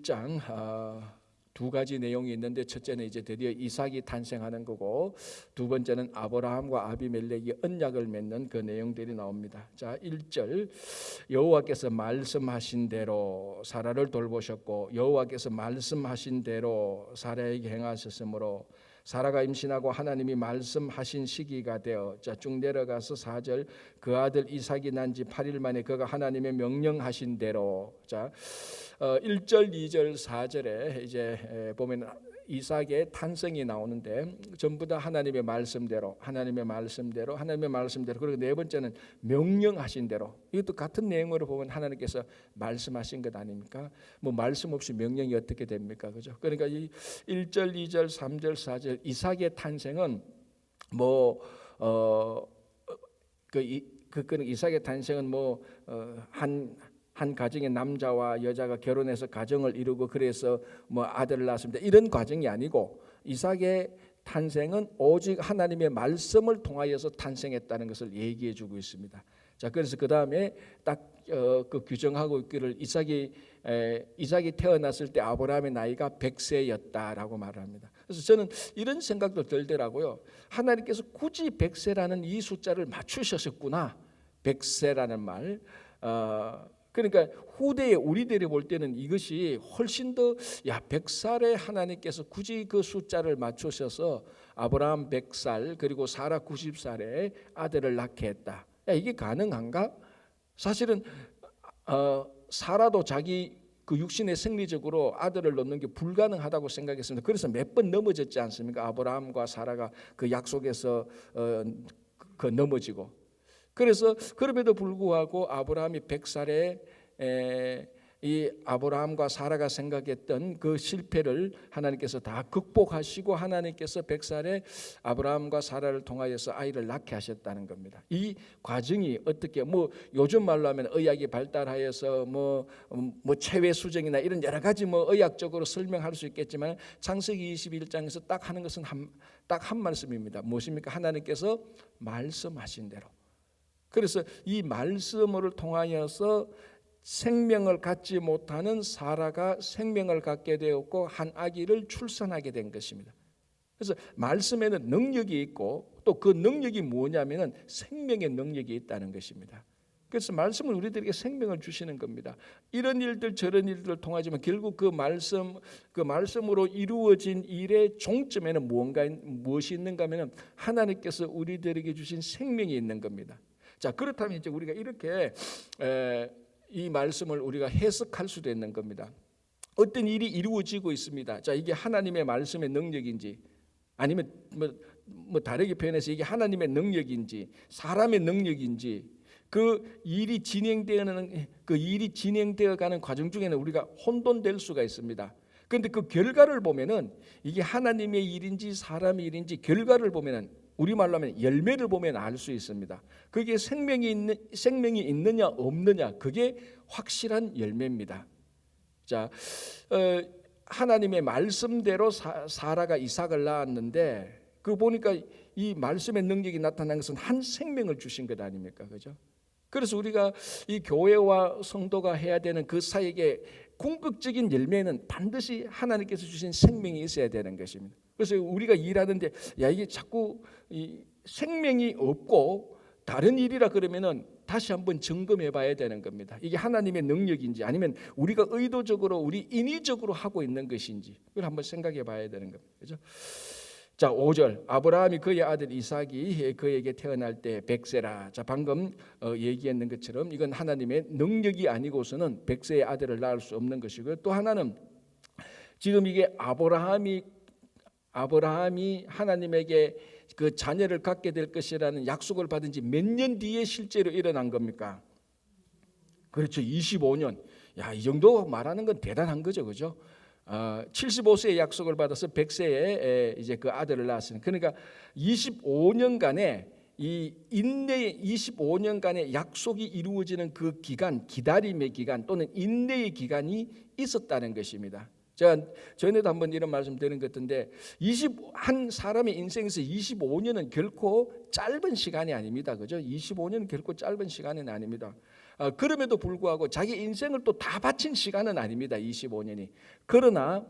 1장 두 가지 내용이 있는데, 첫째는 이제 드디어 이삭이 탄생하는 거고, 두 번째는 아브라함과 아비멜렉이 언약을 맺는 그 내용들이 나옵니다. 자, 1절, 여호와께서 말씀하신 대로 사라를 돌보셨고 여호와께서 말씀하신 대로 사라에게 행하셨으므로 사라가 임신하고 하나님이 말씀하신 시기가 되어, 자, 쭉 내려가서 4절, 그 아들 이삭이 난 지 8일 만에 그가 하나님의 명령하신 대로. 자, 1절, 2절, 4절에 이제 보면 이삭의 탄생이 나오는데 전부 다 하나님의 말씀대로, 하나님의 말씀대로, 하나님의 말씀대로. 그리고 네 번째는 명령하신 대로. 이것도 같은 내용으로 보면 하나님께서 말씀하신 것 아닙니까? 뭐 말씀 없이 명령이 어떻게 됩니까? 그죠? 그러니까 이 1절, 2절, 3절, 4절 이삭의 탄생은 이삭의 탄생은 한 가정의 남자와 여자가 결혼해서 가정을 이루고 그래서 뭐 아들을 낳았습니다, 이런 과정이 아니고 이삭의 탄생은 오직 하나님의 말씀을 통하여서 탄생했다는 것을 얘기해 주고 있습니다. 자, 그래서 그 다음에 딱 그 규정하고 있기를 이삭이 태어났을 때 아브라함의 나이가 100세였다라고 말을 합니다. 그래서 저는 이런 생각도 들더라고요. 하나님께서 굳이 100세라는 이 숫자를 맞추셨구나. 100세라는 말. 그러니까 후대에 우리들이 볼 때는 이것이 훨씬 더 100살에 하나님께서 굳이 그 숫자를 맞추셔서 아브라함 100살 그리고 사라 90살에 아들을 낳게 했다. 이게 가능한가? 사실은 사라도 자기 그 육신의 생리적으로 아들을 낳는 게 불가능하다고 생각했습니다. 그래서 몇 번 넘어졌지 않습니까? 아브라함과 사라가 그 약속에서 그 넘어지고. 그래서 그럼에도 불구하고 아브라함이 100살에 이 아브라함과 사라가 생각했던 그 실패를 하나님께서 다 극복하시고 하나님께서 100살에 아브라함과 사라를 통하여서 아이를 낳게 하셨다는 겁니다. 이 과정이 어떻게 요즘 말로 하면 의학이 발달하여서 체외 수정이나 이런 여러 가지 의학적으로 설명할 수 있겠지만 창세기 21장에서 딱 하는 것은 딱 한 말씀입니다. 무엇입니까? 하나님께서 말씀하신 대로. 그래서 이 말씀을 통하여서 생명을 갖지 못하는 사라가 생명을 갖게 되었고 한 아기를 출산하게 된 것입니다. 그래서 말씀에는 능력이 있고 또 그 능력이 뭐냐면은 생명의 능력이 있다는 것입니다. 그래서 말씀은 우리들에게 생명을 주시는 겁니다. 이런 일들 저런 일들을 통하지만 결국 그 말씀으로 이루어진 일의 종점에는 무엇이 있는가 하면은 하나님께서 우리들에게 주신 생명이 있는 겁니다. 자, 그렇다면 이제 우리가 이렇게 이 말씀을 우리가 해석할 수도 있는 겁니다. 어떤 일이 이루어지고 있습니다. 자, 이게 하나님의 말씀의 능력인지 아니면 다르게 표현해서 이게 하나님의 능력인지 사람의 능력인지 그 일이 진행되어 가는 과정 중에는 우리가 혼돈될 수가 있습니다. 그런데 그 결과를 보면은 이게 하나님의 일인지 사람의 일인지 결과를 보면은 우리말로 하면 열매를 보면 알 수 있습니다. 그게 생명이 있느냐 없느냐 그게 확실한 열매입니다. 자, 하나님의 말씀대로 사라가 이삭을 낳았는데 그 보니까 이 말씀의 능력이 나타난 것은 한 생명을 주신 것 아닙니까? 그죠? 그래서 우리가 이 교회와 성도가 해야 되는 그 사이에 궁극적인 열매는 반드시 하나님께서 주신 생명이 있어야 되는 것입니다. 그래서 우리가 일하는데 이게 자꾸 이 생명이 없고 다른 일이라 그러면은 다시 한번 점검해 봐야 되는 겁니다. 이게 하나님의 능력인지 아니면 우리가 의도적으로 우리 인위적으로 하고 있는 것인지 그걸 한번 생각해 봐야 되는 겁니다. 그렇죠? 자, 5절, 아브라함이 그의 아들 이삭이 그에게 태어날 때 100세라. 자, 방금 얘기했는 것처럼 이건 하나님의 능력이 아니고서는 100세의 아들을 낳을 수 없는 것이고요. 또 하나는 지금 이게 아브라함이 하나님에게 그 자녀를 갖게 될 것이라는 약속을 받은 지 몇 년 뒤에 실제로 일어난 겁니까? 그렇죠. 25년. 이 정도 말하는 건 대단한 거죠. 그죠? 75세의 약속을 받아서 100세에 이제 그 아들을 낳았으니 그러니까 25년간의 이 인내의 25년간의 약속이 이루어지는 그 기간, 기다림의 기간 또는 인내의 기간이 있었다는 것입니다. 제가 전에도 한번 이런 말씀 드린 것 같은데 한 사람의 인생에서 25년은 결코 짧은 시간이 아닙니다. 그죠? 25년은 결코 짧은 시간은 아닙니다. 그럼에도 불구하고 자기 인생을 또 다 바친 시간은 아닙니다. 25년이. 그러나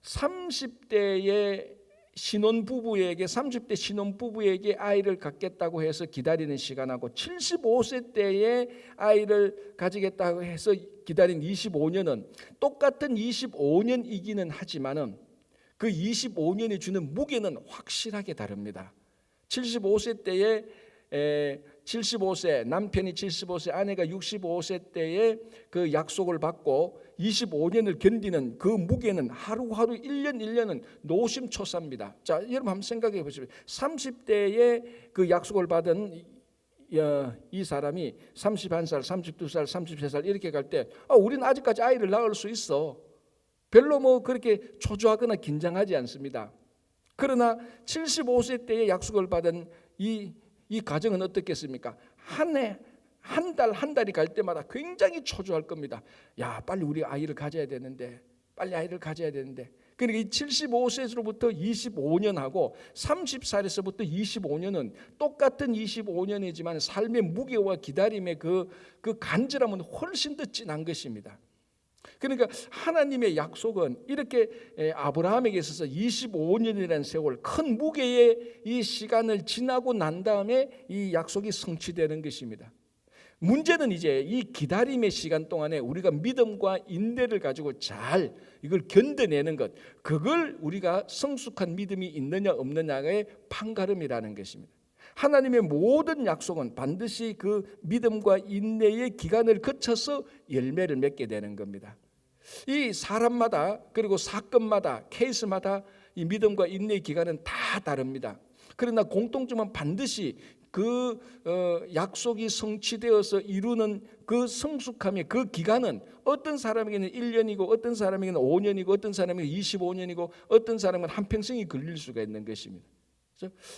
30대의 신혼부부에게 30대 신혼부부에게 아이를 갖겠다고 해서 기다리는 시간하고 75세 때에 아이를 가지겠다고 해서 기다린 25년은 똑같은 25년이기는 하지만은 그 25년이 주는 무게는 확실하게 다릅니다. 75세 때에 75세 남편이 75세 아내가 65세 때에 그 약속을 받고 25년을 견디는 그 무게는 하루하루 1년 1년은 노심초사입니다. 자, 여러분 한번 생각해 보십시오. 30대에 그 약속을 받은 이 사람이 31살, 32살, 33살 이렇게 갈 때 우리는 아직까지 아이를 낳을 수 있어. 별로 뭐 그렇게 초조하거나 긴장하지 않습니다. 그러나 75세 때에 약속을 받은 이 가정은 어떻겠습니까? 한 달 한 달이 갈 때마다 굉장히 초조할 겁니다. 야, 빨리 우리 아이를 가져야 되는데, 빨리 아이를 가져야 되는데. 그러니까 이 75세로부터 25년하고 30살에서부터 25년은 똑같은 25년이지만 삶의 무게와 기다림의 그 간절함은 훨씬 더 진한 것입니다. 그러니까 하나님의 약속은 이렇게 아브라함에게 있어서 25년이라는 세월, 큰 무게의 이 시간을 지나고 난 다음에 이 약속이 성취되는 것입니다. 문제는 이제 이 기다림의 시간 동안에 우리가 믿음과 인내를 가지고 잘 이걸 견뎌내는 것, 그걸 우리가 성숙한 믿음이 있느냐 없느냐의 판가름이라는 것입니다. 하나님의 모든 약속은 반드시 그 믿음과 인내의 기간을 거쳐서 열매를 맺게 되는 겁니다. 이 사람마다 그리고 사건마다 케이스마다 이 믿음과 인내의 기간은 다 다릅니다. 그러나 공통점은 반드시 그 약속이 성취되어서 이루는 그 성숙함의 그 기간은 어떤 사람에게는 1년이고 어떤 사람에게는 5년이고 어떤 사람에게는 25년이고 어떤 사람은 한평생이 걸릴 수가 있는 것입니다.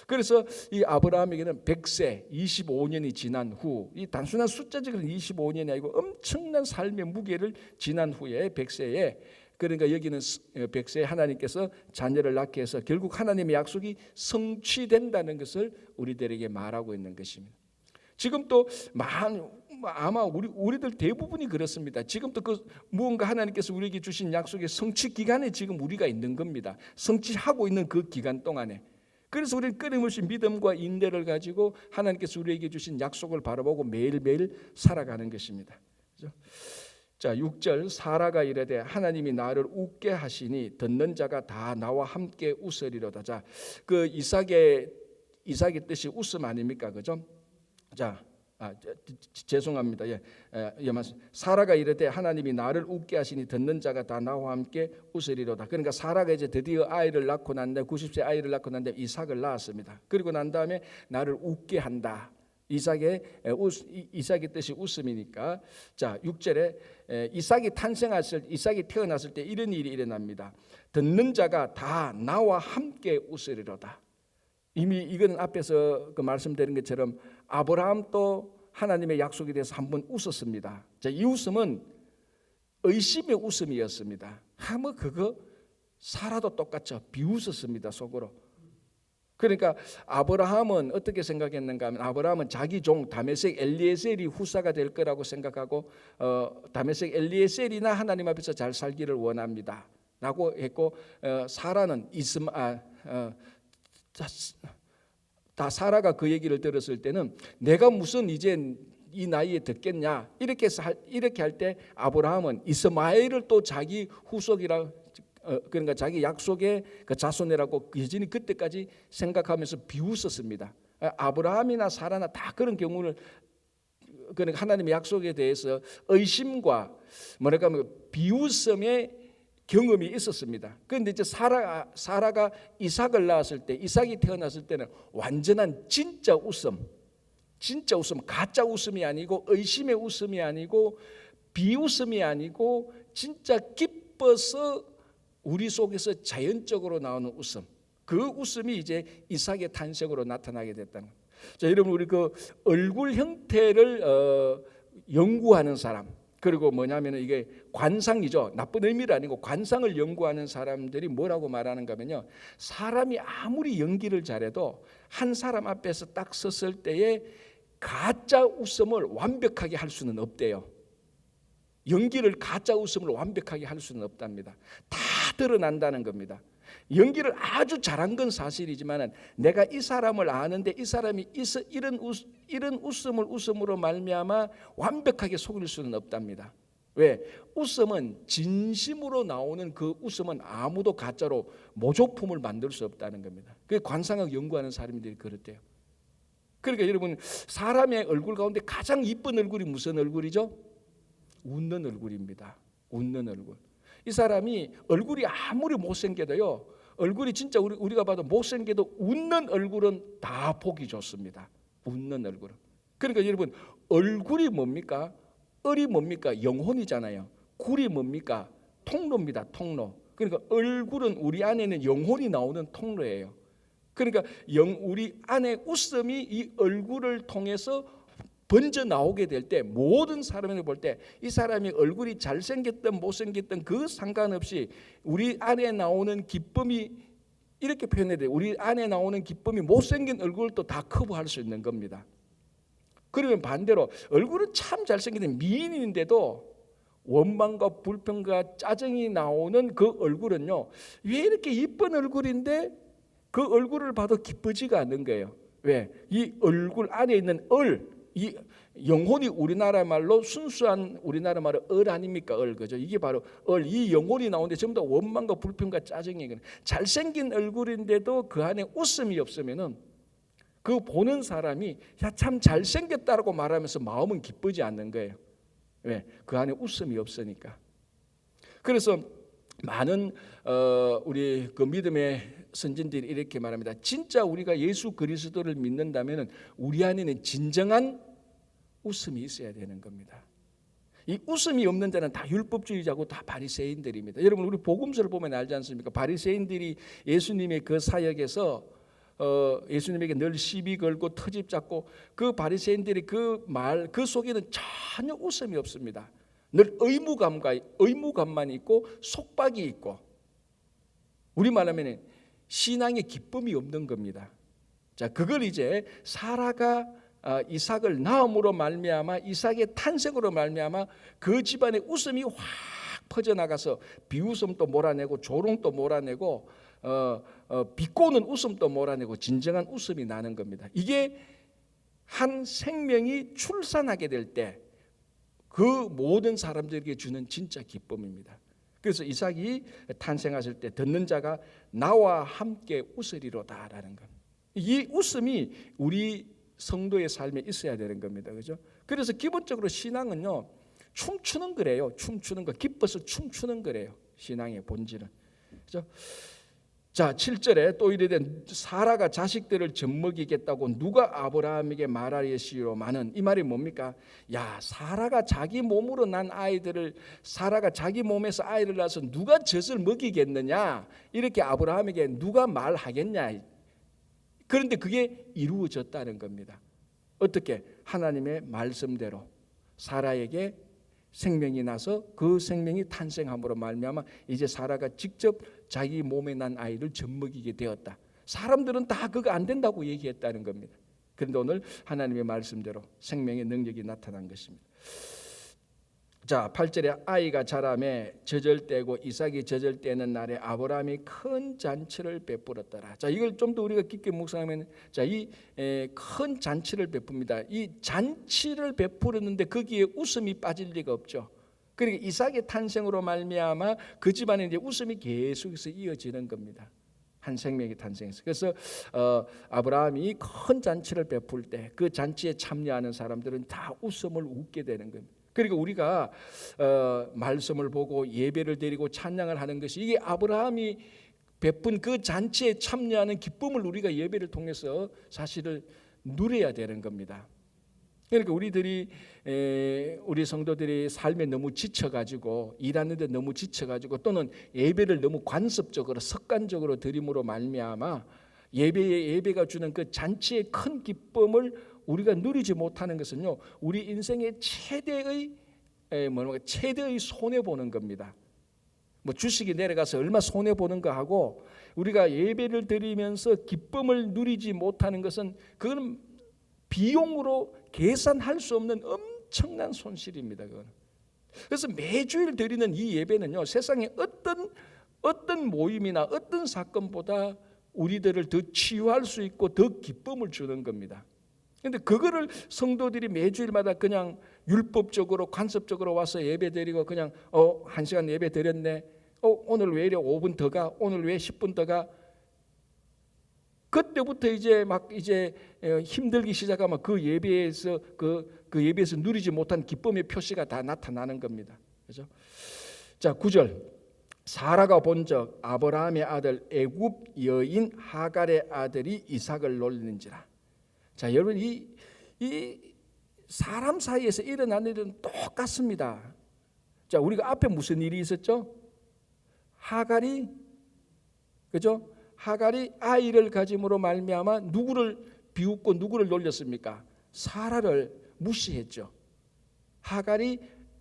그래서 이 아브라함에게는 100세 25년이 지난 후, 이 단순한 숫자적인 25년이 아니고 엄청난 삶의 무게를 지난 후에 100세에, 그러니까 여기는 100세에 하나님께서 자녀를 낳게 해서 결국 하나님의 약속이 성취된다는 것을 우리들에게 말하고 있는 것입니다. 지금 또 아마 우리들 대부분이 그렇습니다. 지금도 그 무언가 하나님께서 우리에게 주신 약속의 성취 기간에 지금 우리가 있는 겁니다. 성취하고 있는 그 기간 동안에. 그래서 우리는 끊임없이 믿음과 인내를 가지고 하나님께서 우리에게 주신 약속을 바라보고 매일매일 살아가는 것입니다. 그렇죠? 자, 6절 사라가 이르되 하나님이 나를 웃게 하시니 듣는 자가 다 나와 함께 웃으리로다. 자, 그 이삭의 뜻이 웃음 아닙니까? 그죠? 자, 죄송합니다. 사라가 이르되 하나님이 나를 웃게 하시니 듣는 자가 다 나와 함께 웃으리로다. 그러니까 사라가 이제 드디어 아이를 낳고 난 다음에 90세 아이를 낳고 난 다음에 이삭을 낳았습니다. 그리고 난 다음에 나를 웃게 한다. 이삭의 뜻이 웃음이니까. 자, 6절에 이삭이 태어났을 때 이런 일이 일어납니다. 듣는 자가 다 나와 함께 웃으리로다. 이미 이건 앞에서 그 말씀드린 것처럼 아브라함도 하나님의 약속에 대해서 한번 웃었습니다. 자, 이 웃음은 의심의 웃음이었습니다. 뭐 그거 사라도 똑같죠. 비웃었습니다, 속으로. 그러니까 아브라함은 어떻게 생각했는가 하면 아브라함은 자기 종 다메섹 엘리에셀이 후사가 될 거라고 생각하고 다메섹 엘리에셀이나 하나님 앞에서 잘 살기를 원합니다 라고 했고, 사라는 사라가 그 얘기를 들었을 때는 내가 무슨 이제 이 나이에 듣겠냐 이렇게 할 때 아브라함은 이스마엘을 또 자기 후속이라, 그러니까 자기 약속의 그 자손이라고 여전히 그때까지 생각하면서 비웃었습니다. 아브라함이나 사라나 다 그런 경우를, 그러니까 하나님의 약속에 대해서 의심과 뭐랄까 비웃음의 경험이 있었습니다. 그런데 이제 사라가 이삭을 낳았을 때, 이삭이 태어났을 때는 완전한 진짜 웃음, 가짜 웃음이 아니고 의심의 웃음이 아니고 비웃음이 아니고 진짜 기뻐서 우리 속에서 자연적으로 나오는 웃음, 그 웃음이 이제 이삭의 탄생으로 나타나게 됐다는 거예요. 자, 여러분, 우리 그 얼굴 형태를 연구하는 사람, 그리고 뭐냐면 이게 관상이죠. 나쁜 의미가 아니고 관상을 연구하는 사람들이 뭐라고 말하는가 하면요, 사람이 아무리 연기를 잘해도 한 사람 앞에서 딱 섰을 때에 가짜 웃음을 완벽하게 할 수는 없대요. 연기를 가짜 웃음을 완벽하게 할 수는 없답니다. 다 드러난다는 겁니다. 연기를 아주 잘한 건 사실이지만 내가 이 사람을 아는데 이 사람이 이런 웃음을 웃음으로 말미암아 완벽하게 속일 수는 없답니다. 왜? 웃음은 진심으로 나오는 그 웃음은 아무도 가짜로 모조품을 만들 수 없다는 겁니다. 그 관상학 연구하는 사람들이 그렇대요. 그러니까 여러분, 사람의 얼굴 가운데 가장 이쁜 얼굴이 무슨 얼굴이죠? 웃는 얼굴입니다. 웃는 얼굴. 이 사람이 얼굴이 아무리 못생겨도요, 얼굴이 진짜 우리가 봐도 못생겨도 웃는 얼굴은 다 보기 좋습니다. 웃는 얼굴은. 그러니까 여러분, 얼굴이 뭡니까? 얼이 뭡니까? 영혼이잖아요. 굴이 뭡니까? 통로입니다. 통로. 그러니까 얼굴은 우리 안에는 영혼이 나오는 통로예요. 그러니까 우리 안에 웃음이 이 얼굴을 통해서 번져 나오게 될 때 모든 사람을 볼 때 이 사람이 얼굴이 잘생겼든 못생겼든 그 상관없이 우리 안에 나오는 기쁨이 이렇게 표현해야 돼요. 우리 안에 나오는 기쁨이 못생긴 얼굴도 다 커버할 수 있는 겁니다. 그러면 반대로 얼굴은 참 잘생긴 미인인데도 원망과 불평과 짜증이 나오는 그 얼굴은요, 왜 이렇게 이쁜 얼굴인데 그 얼굴을 봐도 기쁘지가 않는 거예요. 왜? 이 얼굴 안에 있는 이 영혼이 우리나라 말로 순수한 우리나라 말로 아닙니까? 그죠? 이게 바로 이 영혼이 나오는데 전부 다 원망과 불평과 짜증이거든요. 잘생긴 얼굴인데도 그 안에 웃음이 없으면은 그 보는 사람이 야, 참 잘생겼다라고 말하면서 마음은 기쁘지 않는 거예요. 왜? 그 안에 웃음이 없으니까. 그래서 많은 우리 그 믿음의 선진들이 이렇게 말합니다. 진짜 우리가 예수 그리스도를 믿는다면 우리 안에는 진정한 웃음이 있어야 되는 겁니다. 이 웃음이 없는 자는 다 율법주의자고 다 바리새인들입니다. 여러분, 우리 복음서를 보면 알지 않습니까? 바리새인들이 예수님의 그 사역에서 예수님에게 늘 시비 걸고 터집 잡고 그 바리새인들이 그 속에는 전혀 웃음이 없습니다. 늘 의무감만 있고 속박이 있고, 우리 말하면 신앙의 기쁨이 없는 겁니다. 자, 그걸 이제 사라가 이삭을 낳음으로 말미암아 이삭의 탄생으로 말미암아 그 집안의 웃음이 확 퍼져나가서 비웃음도 몰아내고 조롱도 몰아내고 비꼬는 웃음도 몰아내고 진정한 웃음이 나는 겁니다. 이게 한 생명이 출산하게 될 때 그 모든 사람들에게 주는 진짜 기쁨입니다. 그래서 이삭이 탄생하실 때 듣는 자가 나와 함께 웃으리로다라는 것. 이 웃음이 우리 성도의 삶에 있어야 되는 겁니다. 그죠? 그래서 기본적으로 신앙은요, 춤추는 거래요. 춤추는 거, 기뻐서 춤추는 거래요. 신앙의 본질은. 그죠? 자, 7절에 또 이르되 사라가 자식들을 젖먹이겠다고 누가 아브라함에게 말하리시로마는, 이 말이 뭡니까? 야, 사라가 자기 몸으로 난 아이들을, 사라가 자기 몸에서 아이를 낳아서 누가 젖을 먹이겠느냐, 이렇게 아브라함에게 누가 말하겠냐. 그런데 그게 이루어졌다는 겁니다. 어떻게? 하나님의 말씀대로 사라에게 생명이 나서 그 생명이 탄생함으로 말미암아 이제 사라가 직접 자기 몸에 난 아이를 젖먹이게 되었다. 사람들은 다 그거 안 된다고 얘기했다는 겁니다. 그런데 오늘 하나님의 말씀대로 생명의 능력이 나타난 것입니다. 자, 8절에 아이가 자라매 젖을 떼고 이삭이 젖을 떼는 날에 아브라함이 큰 잔치를 베풀었더라. 자, 이걸 좀 더 우리가 깊게 묵상하면, 자, 이 큰 잔치를 베풉니다. 이 잔치를 베풀었는데 거기에 웃음이 빠질 리가 없죠. 그러니까 이삭의 탄생으로 말미암아 그 집안에 이제 웃음이 계속해서 이어지는 겁니다. 한 생명이 탄생해서. 그래서 아브라함이 큰 잔치를 베풀 때 그 잔치에 참여하는 사람들은 다 웃음을 웃게 되는 겁니다. 그러니까 우리가 말씀을 보고 예배를 드리고 찬양을 하는 것이, 이게 아브라함이 베푼 그 잔치에 참여하는 기쁨을 우리가 예배를 통해서 사실을 누려야 되는 겁니다. 그러니까 우리 성도들이 삶에 너무 지쳐가지고, 일하는데 너무 지쳐가지고, 또는 예배를 너무 관습적으로 습관적으로 드림으로 말미암아 예배가 주는 그 잔치의 큰 기쁨을 우리가 누리지 못하는 것은요, 우리 인생의 최대의 손해 보는 겁니다. 뭐 주식이 내려가서 얼마 손해 보는 거 하고, 우리가 예배를 드리면서 기쁨을 누리지 못하는 것은 그건 비용으로 계산할 수 없는 엄청난 손실입니다. 그건. 그래서 매주일 드리는 이 예배는요, 세상에 어떤 모임이나 어떤 사건보다 우리들을 더 치유할 수 있고 더 기쁨을 주는 겁니다. 그런데 그거를 성도들이 매주일마다 그냥 율법적으로 간섭적으로 와서 예배 드리고 그냥 1시간 예배 드렸네, 오늘 왜 이래 5분 더 가, 오늘 왜 10분 더 가, 그때부터 이제 힘들기 시작하면 그 예배에서 예배에서 누리지 못한 기쁨의 표시가 다 나타나는 겁니다. 그렇죠? 자, 9절. 사라가 본적 아브라함의 아들 애굽 여인 하갈의 아들이 이삭을 놀리는지라. 자, 여러분, 이 사람 사이에서 일어나는 일은 똑같습니다. 자, 우리가 앞에 무슨 일이 있었죠? 하갈이, 그죠? 하갈이 아이를 가짐으로 말미암아 누구를 비웃고 누구를 놀렸습니까? 사라를 무시했죠. 하갈이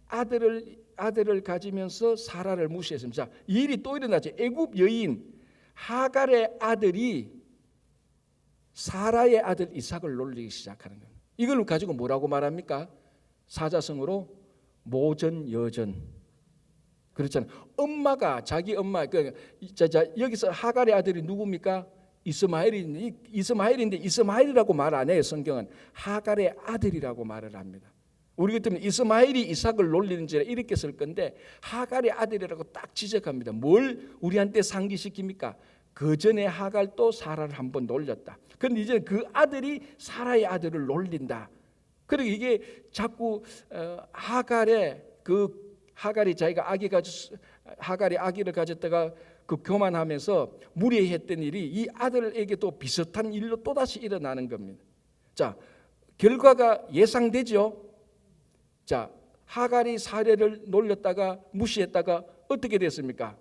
아들을 가지면서 사라를 무시했습니다. 자, 이 일이 또 일어나죠. 애굽 여인 하갈의 아들이 사라의 아들 이삭을 놀리기 시작하는 거예요. 이걸 가지고 뭐라고 말합니까? 사자성어로 모전여전. 그렇잖아요. 엄마가 자기 엄마, 여기서 하갈의 아들이 누굽니까? 이스마엘인데 이스마엘이라고 말 안 해요. 성경은 하갈의 아들이라고 말을 합니다. 우리 같으면 이스마엘이 이삭을 놀리는지라 이렇게 쓸 건데 하갈의 아들이라고 딱 지적합니다. 뭘 우리한테 상기시킵니까? 그 전에 하갈도 사라를 한번 놀렸다. 그런데 이제 그 아들이 사라의 아들을 놀린다. 그리고 이게 자꾸 하갈이 자기가 하갈이 아기를 가졌다가 그 교만하면서 무례했던 일이 이 아들에게도 비슷한 일로 또다시 일어나는 겁니다. 자, 결과가 예상되죠. 자, 하갈이 사례를 놀렸다가 무시했다가 어떻게 됐습니까?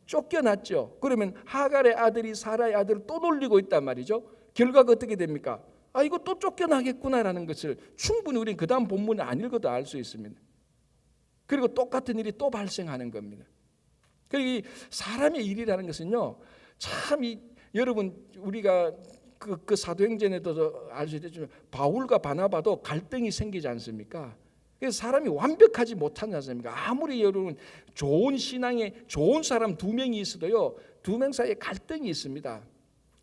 쫓겨났죠. 그러면 하갈의 아들이 사라의 아들을 또 놀리고 있단 말이죠. 결과가 어떻게 됩니까? 이거 또 쫓겨나겠구나라는 것을 충분히 우리는 그 다음 본문을 안 읽어도 알 수 있습니다. 그리고 똑같은 일이 또 발생하는 겁니다. 그리고 이 사람의 일이라는 것은요, 참 여러분 우리가 그 사도행전에도 알 수 있지만 바울과 바나바도 갈등이 생기지 않습니까? 그래서 사람이 완벽하지 못하지 않습니까? 아무리 여러분 좋은 신앙에 좋은 사람 2명이 있어도요, 2명 사이에 갈등이 있습니다.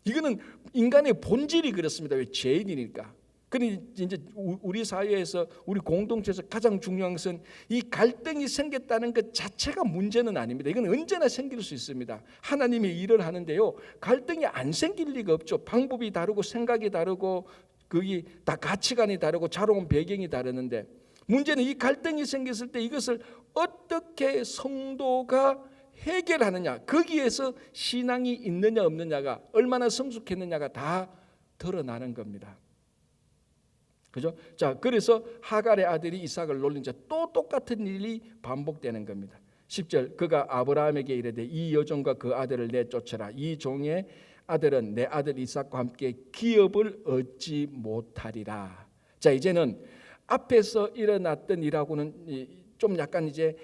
이거는 인간의 본질이 그렇습니다. 왜? 죄인이니까. 그러니 이제 우리 사회에서 우리 공동체에서 가장 중요한 것은 이 갈등이 생겼다는 것 자체가 문제는 아닙니다. 이건 언제나 생길 수 있습니다. 하나님의 일을 하는데요, 갈등이 안 생길 리가 없죠. 방법이 다르고 생각이 다르고 그게 다 가치관이 다르고 자라온 배경이 다르는데, 문제는 이 갈등이 생겼을 때 이것을 어떻게 성도가 해결하느냐, 거기에서 신앙이 있느냐 없느냐가, 얼마나 성숙했느냐가 다 드러나는 겁니다. 그죠? 자, 그래서 하갈의 아들이 이삭을 놀린 자, 또 똑같은 일이 반복되는 겁니다. 10절. 그가 아브라함에게 이르되 이 여종과 그 아들을 내쫓으라. 이 종의 아들은 내 아들 이삭과 함께 기업을 얻지 못하리라. 자, 이제는 앞에서 일어났던 일하고는 좀 약간 이제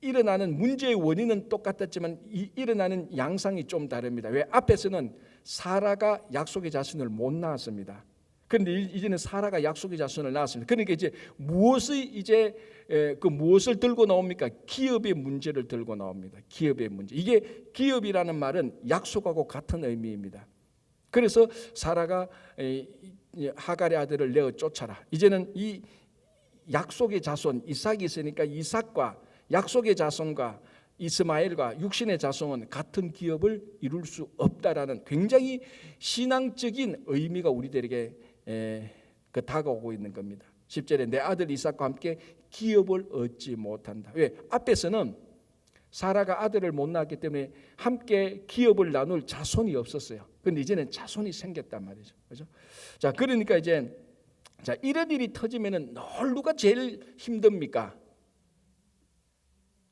일어나는 문제의 원인은 똑같았지만 일어나는 양상이 좀 다릅니다. 왜? 앞에서는 사라가 약속의 자손을 못 낳았습니다. 그런데 이제는 사라가 약속의 자손을 낳았습니다. 그러니까 이제 무엇을 들고 나옵니까? 기업의 문제를 들고 나옵니다. 기업의 문제. 이게 기업이라는 말은 약속하고 같은 의미입니다. 그래서 사라가 하갈의 아들을 내어 쫓아라. 이제는 이 약속의 자손 이삭이 있으니까 이삭과 약속의 자손과 이스마엘과 육신의 자손은 같은 기업을 이룰 수 없다라는 굉장히 신앙적인 의미가 우리들에게 다가오고 있는 겁니다. 10절에 내 아들 이삭과 함께 기업을 얻지 못한다. 왜? 앞에서는 사라가 아들을 못 낳았기 때문에 함께 기업을 나눌 자손이 없었어요. 그런데 이제는 자손이 생겼단 말이죠. 그렇죠? 자, 그러니까 이제 이런 일이 터지면은 늘 누가 제일 힘듭니까?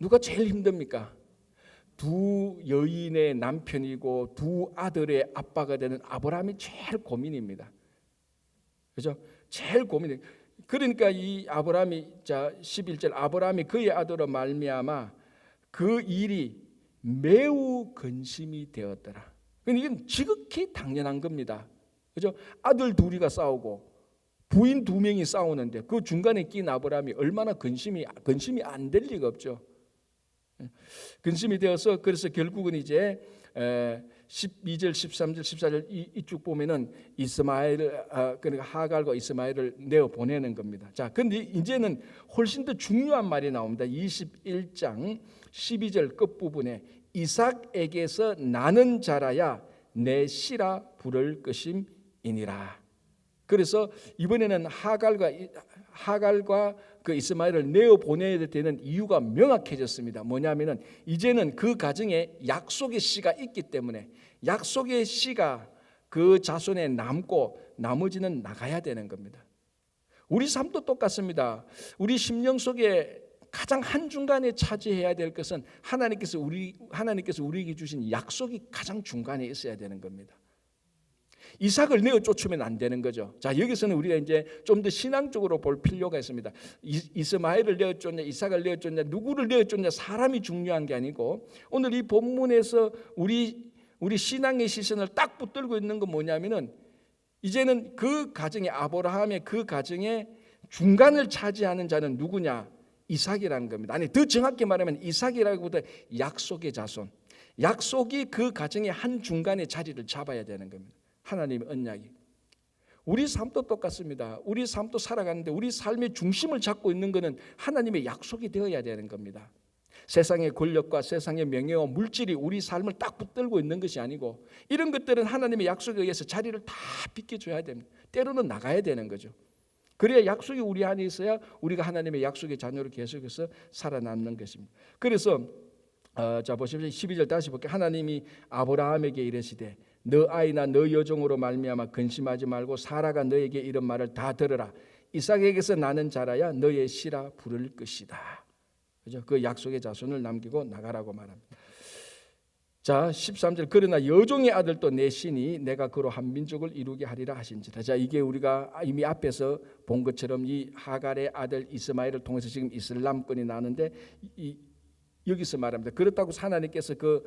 누가 제일 힘듭니까? 2 여인의 남편이고 2 아들의 아빠가 되는 아브라함이 제일 고민입니다. 그죠? 제일 고민이. 그러니까 이 아브라함이 11절 아브라함이 그의 아들로 말미암아 그 일이 매우 근심이 되었더라. 이건 지극히 당연한 겁니다. 그죠? 아들 둘이가 싸우고 부인 두 명이 싸우는데 그 중간에 낀 아브라함이 얼마나 근심이 안 될 리가 없죠. 근심이 되어서 그래서 결국은 이제 12절, 13절, 14절 이쪽 보면은 이스마엘을 그러니까 하갈과 이스마엘을 내어 보내는 겁니다. 자, 근데 이제는 훨씬 더 중요한 말이 나옵니다. 21장 12절 끝 부분에 이삭에게서 나는 자라야 내 씨라 부를 것임이니라. 그래서 이번에는 하갈과 그 이스마엘을 내어 보내야 되는 이유가 명확해졌습니다. 뭐냐면은 이제는 그 가정에 약속의 씨가 있기 때문에 약속의 씨가 그 자손에 남고 나머지는 나가야 되는 겁니다. 우리 삶도 똑같습니다. 우리 심령 속에 가장 한중간에 차지해야 될 것은 하나님께서 우리에게 주신 약속이 가장 중간에 있어야 되는 겁니다. 이삭을 내어 쫓으면 안 되는 거죠. 자, 여기서는 우리가 이제 좀 더 신앙적으로 볼 필요가 있습니다. 이스마엘을 내어 쫓냐, 이삭을 내어 쫓냐, 누구를 내어 쫓냐, 사람이 중요한 게 아니고 오늘 이 본문에서 우리 신앙의 시선을 딱 붙들고 있는 건 뭐냐면은 이제는 그 가정에 아브라함의 그 가정에 중간을 차지하는 자는 누구냐? 이삭이라는 겁니다. 아니 더 정확히 말하면 이삭이라기보다 약속의 자손, 약속이 그 가정의 한 중간에 자리를 잡아야 되는 겁니다. 하나님의 언약이. 우리 삶도 똑같습니다. 우리 삶도 살아가는데 우리 삶의 중심을 잡고 있는 것은 하나님의 약속이 되어야 되는 겁니다. 세상의 권력과 세상의 명예와 물질이 우리 삶을 딱 붙들고 있는 것이 아니고 이런 것들은 하나님의 약속에 의해서 자리를 다 비켜줘야 됩니다. 때로는 나가야 되는 거죠. 그래야 약속이 우리 안에 있어야 우리가 하나님의 약속의 자녀로 계속해서 살아남는 것입니다. 그래서 자 보십시오. 12절 다시 볼게요. 하나님이 아브라함에게 이르시되 너 아이나 너 여종으로 말미암아 근심하지 말고 사라가 너에게 이런 말을 다 들으라. 이삭에게서 나는 자라야 너의 씨라 부를 것이다. 그죠? 그 약속의 자손을 남기고 나가라고 말합니다. 자 13절 그러나 여종의 아들도 내 신이 내가 그로 한 민족을 이루게 하리라 하신지라. 자 이게 우리가 이미 앞에서 본 것처럼 이 하갈의 아들 이스마엘을 통해서 지금 이슬람권이 나는데 여기서 말합니다. 그렇다고 하나님께서 그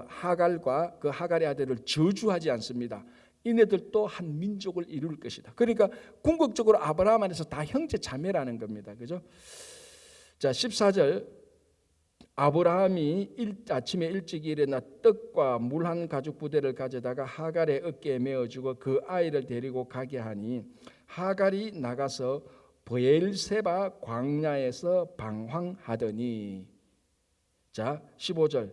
하갈과 그 하갈의 아들을 저주하지 않습니다. 이네들도 한 민족을 이룰 것이다. 그러니까 궁극적으로 아브라함 안에서 다 형제 자매라는 겁니다. 그죠? 자 14절 아브라함이 아침에 일찍 일어나 떡과 물 한 가죽 부대를 가져다가 하갈의 어깨에 메어주고 그 아이를 데리고 가게 하니 하갈이 나가서 브엘세바 광야에서 방황하더니 자 15절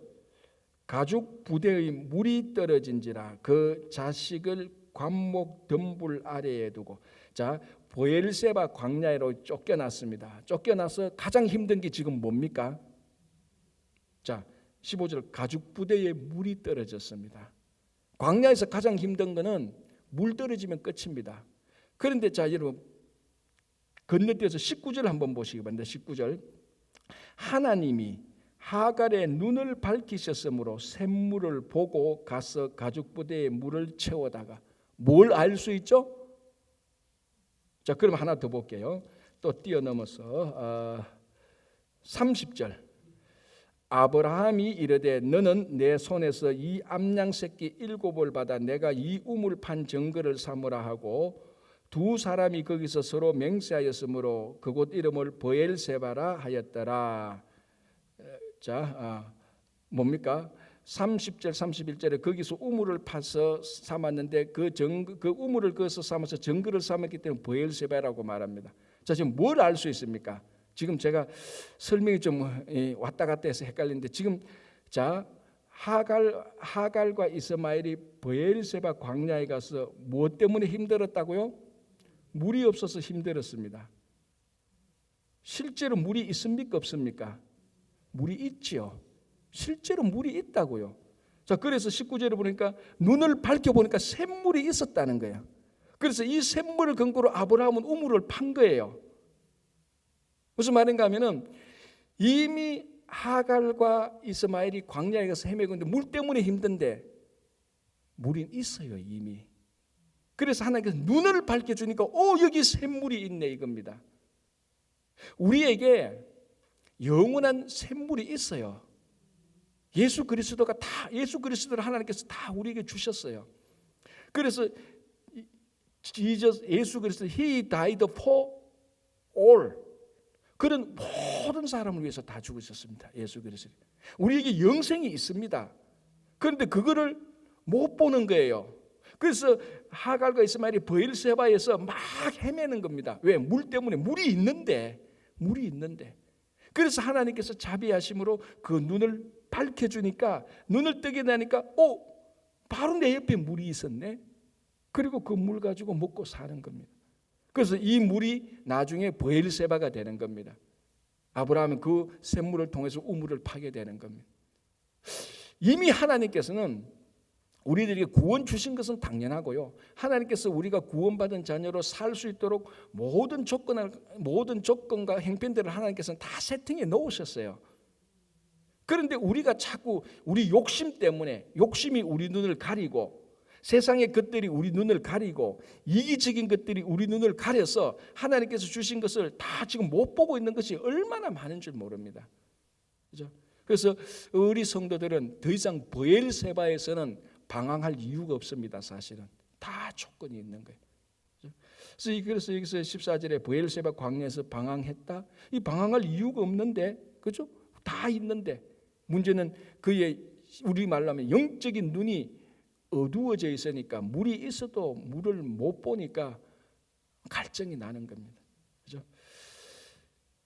가죽 부대의 물이 떨어진지라 그 자식을 관목 덤불 아래에 두고 자 브엘세바 광야로 쫓겨났습니다. 쫓겨나서 가장 힘든 게 지금 뭡니까? 자 15절 가죽 부대에 물이 떨어졌습니다. 광야에서 가장 힘든 거는 물 떨어지면 끝입니다. 그런데 자 여러분 건너뛰어서 19절 한번 보시기 바랍니다. 19절 하나님이 하갈의 눈을 밝히셨으므로 샘물을 보고 가서 가죽 부대에 물을 채워다가 뭘 알 수 있죠? 자 그럼 하나 더 볼게요. 또 뛰어넘어서 30절 아브라함이 이르되 너는 내 손에서 이 암양 새끼 7을 받아 내가 이 우물 판 정거를 삼으라 하고 두 사람이 거기서 서로 맹세하였으므로 그곳 이름을 브엘세바라 하였더라. 자 뭡니까? 30절 31절에 거기서 우물을 파서 삼았는데 그 우물을 거기서 삼아서 정거를 삼았기 때문에 브엘세바라고 말합니다. 자 지금 뭘 알 수 있습니까? 지금 제가 설명이 좀 왔다 갔다 해서 헷갈리는데 지금 자 하갈과 이스마엘이 브엘세바 광야에 가서 무엇 때문에 힘들었다고요? 물이 없어서 힘들었습니다. 실제로 물이 있습니까 없습니까? 물이 있지요. 실제로 물이 있다고요. 자 그래서 19절에 보니까 눈을 밝혀보니까 샘물이 있었다는 거예요. 그래서 이 샘물을 근거로 아브라함은 우물을 판 거예요. 무슨 말인가 하면은 이미 하갈과 이스마엘이 광야에 가서 헤매고 있는데 물 때문에 힘든데 물이 있어요 이미. 그래서 하나님께서 눈을 밝혀주니까 여기 샘물이 있네 이겁니다. 우리에게 영원한 샘물이 있어요. 예수 그리스도를 하나님께서 다 우리에게 주셨어요. 그래서 예수 그리스도 He died for all. 그런 모든 사람을 위해서 다 죽으셨습니다. 예수 그리스도. 우리에게 영생이 있습니다. 그런데 그거를 못 보는 거예요. 그래서 하갈과 이스마엘이 브엘세바에서 막 헤매는 겁니다. 왜? 물 때문에. 물이 있는데. 그래서 하나님께서 자비하심으로 그 눈을 밝혀주니까, 눈을 뜨게 되니까 바로 내 옆에 물이 있었네. 그리고 그 물 가지고 먹고 사는 겁니다. 그래서 이 물이 나중에 브엘세바가 되는 겁니다. 아브라함은 그 샘물을 통해서 우물을 파게 되는 겁니다. 이미 하나님께서는 우리들에게 구원 주신 것은 당연하고요. 하나님께서 우리가 구원받은 자녀로 살 수 있도록 모든 조건과 행편들을 하나님께서는 다 세팅해 놓으셨어요. 그런데 우리가 자꾸 우리 욕심 때문에, 욕심이 우리 눈을 가리고, 세상의 것들이 우리 눈을 가리고, 이기적인 것들이 우리 눈을 가려서 하나님께서 주신 것을 다 지금 못 보고 있는 것이 얼마나 많은 줄 모릅니다. 그죠? 그래서 우리 성도들은 더 이상 브엘세바에서는 방황할 이유가 없습니다. 사실은 다 조건이 있는 거예요. 그래서 여기서 14절에 브엘세바 광야에서 방황했다. 이 방황할 이유가 없는데, 그죠? 다 있는데 문제는 그의, 우리 말로 하면 영적인 눈이 어두워져 있으니까, 물이 있어도 물을 못 보니까 갈증이 나는 겁니다. 그죠?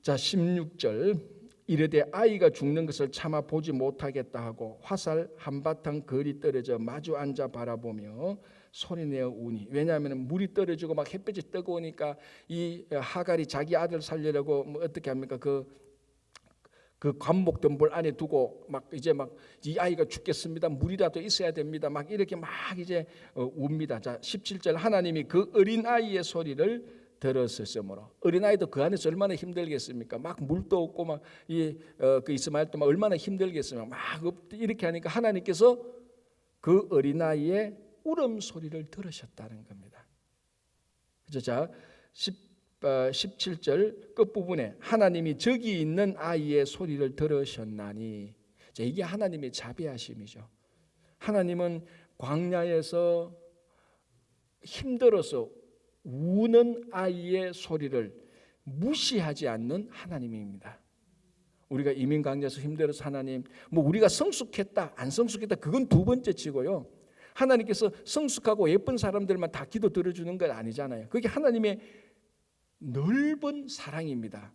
자, 16절. 이르되 아이가 죽는 것을 참아 보지 못하겠다 하고 화살 한바탕 거리 떨어져 마주 앉아 바라보며 소리내어 우니. 왜냐하면 물이 떨어지고 막 햇볕이 뜨거우니까 이 하갈이 자기 아들 살리려고 어떻게 합니까? 그 관목던 물 안에 두고 막 이제 막 이 아이가 죽겠습니다. 물이라도 있어야 됩니다. 막 이렇게 막 이제 웁니다. 자, 17절. 하나님이 그 어린 아이의 소리를 들었으므로. 어린아이도 그 안에서 얼마나 힘들겠습니까? 막 물도 없고 막 그 이스마엘도 막 얼마나 힘들겠습니까? 막 이렇게 하니까 하나님께서 그 어린아이의 울음소리를 들으셨다는 겁니다. 그죠? 자, 17절 끝부분에 하나님이 저기 있는 아이의 소리를 들으셨나니. 자, 이게 하나님의 자비하심이죠. 하나님은 광야에서 힘들어서 우는 아이의 소리를 무시하지 않는 하나님입니다. 우리가 이민 강제에서 힘들어서 하나님, 우리가 성숙했다 안 성숙했다 그건 두 번째 치고요. 하나님께서 성숙하고 예쁜 사람들만 다 기도 들어주는 건 아니잖아요. 그게 하나님의 넓은 사랑입니다.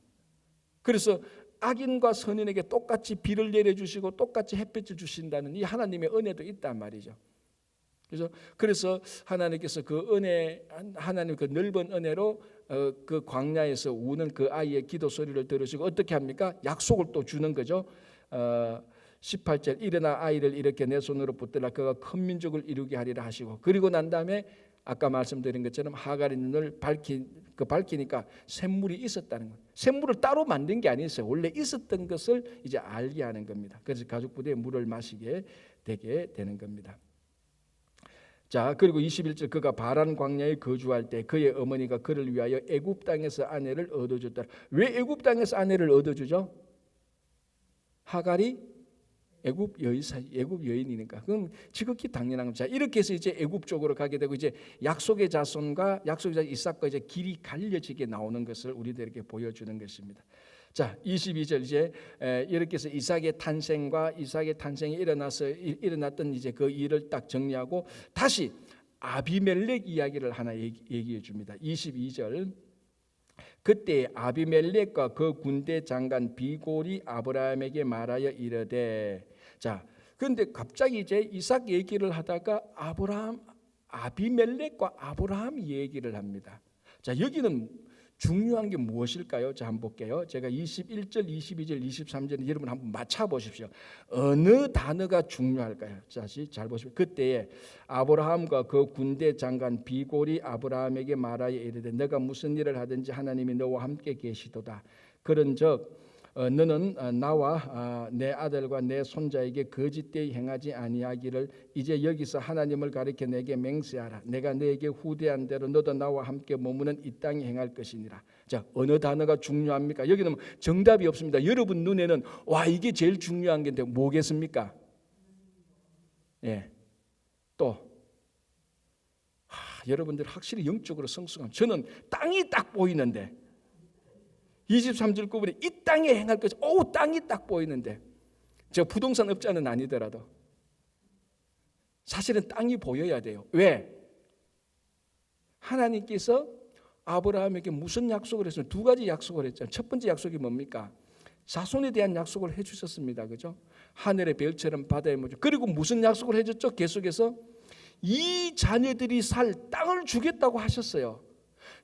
그래서 악인과 선인에게 똑같이 비를 내려주시고 똑같이 햇볕을 주신다는 이 하나님의 은혜도 있단 말이죠. 그래서 하나님께서 그 은혜, 하나님 그 넓은 은혜로 그 광야에서 우는 그 아이의 기도 소리를 들으시고 어떻게 합니까? 약속을 또 주는 거죠. 18절 일어나 아이를 이렇게 내 손으로 붙들라 그가 큰 민족을 이루게 하리라 하시고, 그리고 난 다음에 아까 말씀드린 것처럼 하갈이 눈을 밝히니까 샘물이 있었다는 거예요. 샘물을 따로 만든 게 아니었어요. 원래 있었던 것을 이제 알게 하는 겁니다. 그래서 가족 부대에 물을 마시게 되게 되는 겁니다. 자, 그리고 21절 그가 바란 광야에 거주할 때 그의 어머니가 그를 위하여 애굽 땅에서 아내를 얻어줬다. 왜 애굽 땅에서 아내를 얻어주죠? 하갈이 애굽 여인이니까. 그럼 지극히 당연한 겁니다. 이렇게 해서 이제 애굽 쪽으로 가게 되고 이제 약속의 자손과 약속의 자손 이삭과 이제 길이 갈려지게 나오는 것을 우리들에게 보여주는 것입니다. 자, 22절 이제 이렇게 해서 이삭의 탄생이 일어났던 이제 그 일을 딱 정리하고 다시 아비멜렉 이야기를 하나 얘기해 줍니다. 22절. 그때 아비멜렉과 그 군대 장관 비골이 아브라함에게 말하여 이르되. 자, 그런데 갑자기 이제 이삭 얘기를 하다가 아비멜렉과 아브라함 얘기를 합니다. 자, 여기는 중요한 게 무엇일까요? 자, 한번 볼게요. 제가 21절, 22절, 23절 여러분 한번 맞춰 보십시오. 어느 단어가 중요할까요? 다시 잘 보십시오. 그때에 아브라함과 그 군대 장관 비골이 아브라함에게 말하여 이르되 너가 무슨 일을 하든지 하나님이 너와 함께 계시도다. 그런즉 너는 나와 내 아들과 내 손자에게 거짓되이 행하지 아니하기를 이제 여기서 하나님을 가리켜 내게 맹세하라. 내가 너에게 후대한 대로 너도 나와 함께 머무는 이 땅에 행할 것이니라. 자, 어느 단어가 중요합니까? 여기는 정답이 없습니다. 여러분 눈에는 와 이게 제일 중요한 게 뭐겠습니까? 예, 또 여러분들 확실히 영적으로 성숙한. 저는 땅이 딱 보이는데 23절 구분에 이 땅에 행할 것이 땅이 딱 보이는데 저 부동산 업자는 아니더라도 사실은 땅이 보여야 돼요. 왜? 하나님께서 아브라함에게 무슨 약속을 했어요? 두 가지 약속을 했잖아요. 첫 번째 약속이 뭡니까? 자손에 대한 약속을 해주셨습니다. 그죠? 하늘의 별처럼 바다의 모종. 그리고 무슨 약속을 해줬죠? 계속해서 이 자녀들이 살 땅을 주겠다고 하셨어요.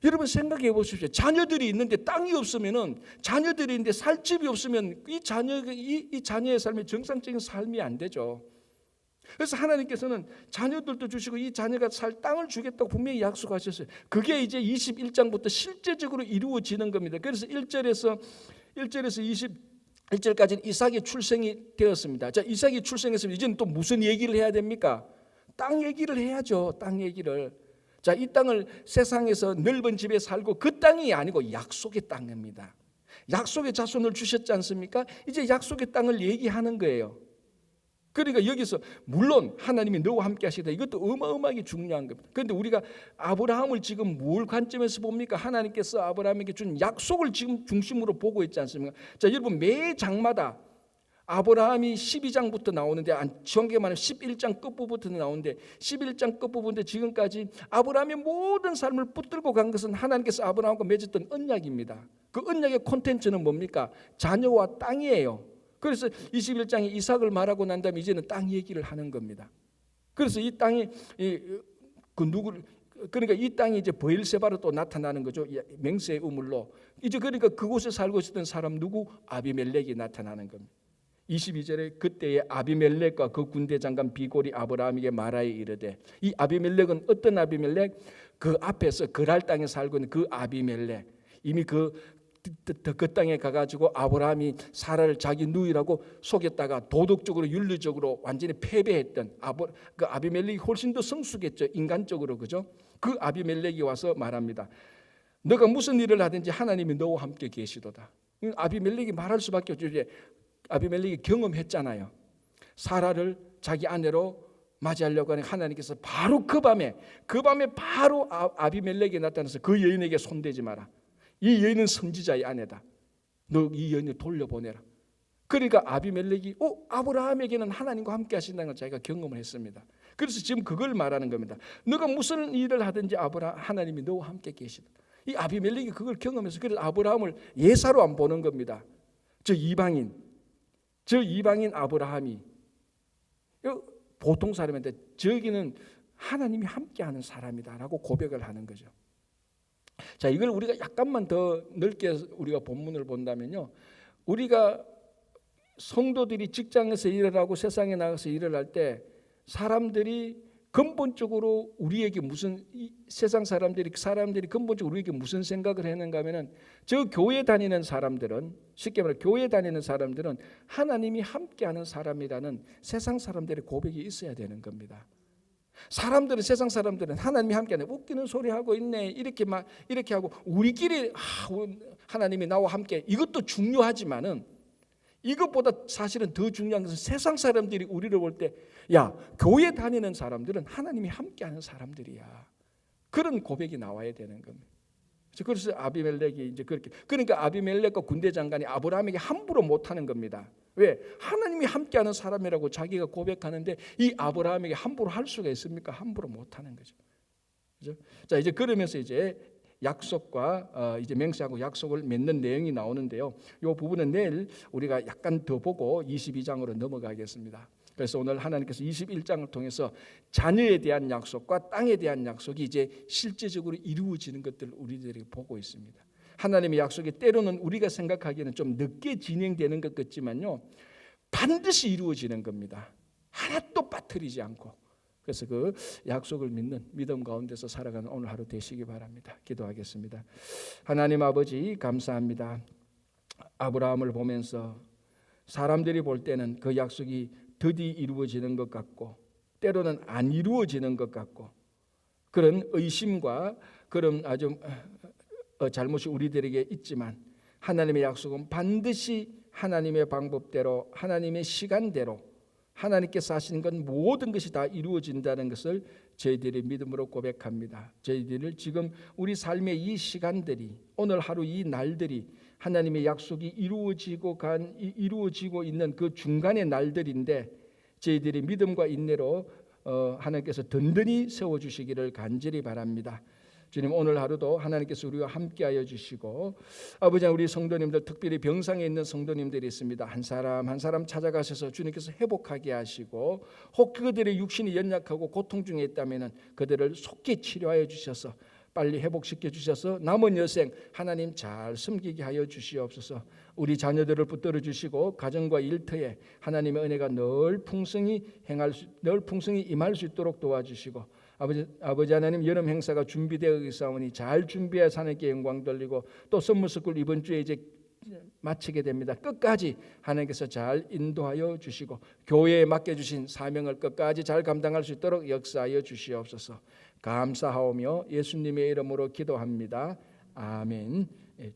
여러분 생각해 보십시오. 자녀들이 있는데 땅이 없으면은, 자녀들이 있는데 살 집이 없으면 이 자녀의 삶이 정상적인 삶이 안 되죠. 그래서 하나님께서는 자녀들도 주시고 이 자녀가 살 땅을 주겠다고 분명히 약속하셨어요. 그게 이제 21장부터 실제적으로 이루어지는 겁니다. 그래서 1절에서 21절까지는 이삭의 출생이 되었습니다. 자, 이삭이 출생했으면 이제는 또 무슨 얘기를 해야 됩니까? 땅 얘기를 해야죠. 땅 얘기를. 자, 이 땅을 세상에서 넓은 집에 살고 그 땅이 아니고 약속의 땅입니다. 약속의 자손을 주셨지 않습니까? 이제 약속의 땅을 얘기하는 거예요. 그러니까 여기서 물론 하나님이 너와 함께 하시다, 이것도 어마어마하게 중요한 겁니다. 그런데 우리가 아브라함을 지금 뭘 관점에서 봅니까? 하나님께서 아브라함에게 준 약속을 지금 중심으로 보고 있지 않습니까? 자, 여러분 매 장마다 아브라함이 12장부터 나오는데 정확하게 말하면 11장 끝부분부터 나오는데 11장 끝부분인데 지금까지 아브라함의 모든 삶을 붙들고 간 것은 하나님께서 아브라함과 맺었던 언약입니다. 그 언약의 콘텐츠는 뭡니까? 자녀와 땅이에요. 그래서 21장에 이삭을 말하고 난 다음에 이제는 땅 얘기를 하는 겁니다. 그래서 이 땅이 그러니까 이 땅이 이제 브엘세바로 또 나타나는 거죠. 맹세의 우물로. 이제 그러니까 그곳에 살고 있었던 사람 누구? 아비멜렉이 나타나는 겁니다. 22절에 그때의 아비멜렉과 그 군대 장관 비골이 아브라함에게 말하여 이르되, 이 아비멜렉은 어떤 아비멜렉? 그 앞에서 그랄 땅에 살고 있는 그 아비멜렉. 이미 그 땅에 가가지고 아브라함이 사라를 자기 누이라고 속였다가 도덕적으로 윤리적으로 완전히 패배했던 그 아비멜렉이 훨씬 더 성숙했죠. 인간적으로. 그죠? 그 아비멜렉이 와서 말합니다. 너가 무슨 일을 하든지 하나님이 너와 함께 계시도다. 아비멜렉이 말할 수밖에 없죠. 이제 아비멜렉이 경험했잖아요. 사라를 자기 아내로 맞이하려고 하는 하나님께서 바로 그 밤에 바로 아비멜렉이 나타나서 그 여인에게 손대지 마라. 이 여인은 선지자의 아내다. 너 이 여인을 돌려보내라. 그러니까 아비멜렉이 아브라함에게는 하나님과 함께 하신다는 걸 자기가 경험을 했습니다. 그래서 지금 그걸 말하는 겁니다. 너가 무슨 일을 하든지 하나님이 너와 함께 계시다. 이 아비멜렉이 그걸 경험해서 그래서 아브라함을 예사로 안 보는 겁니다. 저 이방인 아브라함이 보통 사람인데 저기는 하나님이 함께하는 사람이다라고 고백을 하는 거죠. 자, 이걸 우리가 약간만 더 넓게 우리가 본문을 본다면요, 우리가 성도들이 직장에서 일을 하고 세상에 나가서 일을 할 때 사람들이 근본적으로 우리에게 세상 사람들이 근본적으로 우리에게 무슨 생각을 했는가 하면은, 저 교회 다니는 사람들은, 쉽게 말해 교회 다니는 사람들은 하나님이 함께하는 사람이라는 세상 사람들의 고백이 있어야 되는 겁니다. 세상 사람들은 하나님이 함께하네, 웃기는 소리 하고 있네, 이렇게 하고 우리끼리 하나님이 나와 함께, 이것도 중요하지만은 이것보다 사실은 더 중요한 것은 세상 사람들이 우리를 볼 때, 야, 교회 다니는 사람들은 하나님이 함께하는 사람들이야, 그런 고백이 나와야 되는 겁니다. 그래서 아비멜렉이 이제 그러니까 아비멜렉과 군대 장관이 아브라함에게 함부로 못하는 겁니다. 왜? 하나님이 함께하는 사람이라고 자기가 고백하는데 이 아브라함에게 함부로 할 수가 있습니까? 함부로 못하는 거죠. 그죠? 자, 이제 그러면서 이제 약속과 이제 맹세하고 약속을 맺는 내용이 나오는데요. 이 부분은 내일 우리가 약간 더 보고 22장으로 넘어가겠습니다. 그래서 오늘 하나님께서 21장을 통해서 자녀에 대한 약속과 땅에 대한 약속이 이제 실제적으로 이루어지는 것들을 우리들이 보고 있습니다. 하나님의 약속이 때로는 우리가 생각하기에는 좀 늦게 진행되는 것 같지만요, 반드시 이루어지는 겁니다. 하나도 빠뜨리지 않고. 그래서 그 약속을 믿는 믿음 가운데서 살아가는 오늘 하루 되시기 바랍니다. 기도하겠습니다. 하나님 아버지, 감사합니다. 아브라함을 보면서 사람들이 볼 때는 그 약속이 드디 이루어지는 것 같고 때로는 안 이루어지는 것 같고 그런 의심과 그런 아주 잘못이 우리들에게 있지만, 하나님의 약속은 반드시 하나님의 방법대로, 하나님의 시간대로, 하나님께서 하시는 건 모든 것이 다 이루어진다는 것을 저희들이 믿음으로 고백합니다. 저희들을 지금 우리 삶의 이 시간들이, 오늘 하루 이 날들이 하나님의 약속이 이루어지고 있는 그 중간의 날들인데, 저희들이 믿음과 인내로 하나님께서 든든히 세워주시기를 간절히 바랍니다. 주님, 오늘 하루도 하나님께서 우리와 함께하여 주시고, 아버지, 우리 성도님들, 특별히 병상에 있는 성도님들이 있습니다. 한 사람 한 사람 찾아가셔서 주님께서 회복하게 하시고, 혹 그들의 육신이 연약하고 고통 중에 있다면 그들을 속히 치료하여 주셔서 빨리 회복시켜 주셔서 남은 여생 하나님 잘 섬기게 하여 주시옵소서. 우리 자녀들을 붙들어 주시고 가정과 일터에 하나님의 은혜가 늘 풍성히 임할 수 있도록 도와주시고, 아버지 하나님, 여름 행사가 준비되어 있사오니 잘 준비해서 하나님께 영광 돌리고, 또 선물스쿨 이번 주에 이제 마치게 됩니다. 끝까지 하나님께서 잘 인도하여 주시고 교회에 맡겨주신 사명을 끝까지 잘 감당할 수 있도록 역사하여 주시옵소서. 감사하오며 예수님의 이름으로 기도합니다. 아멘.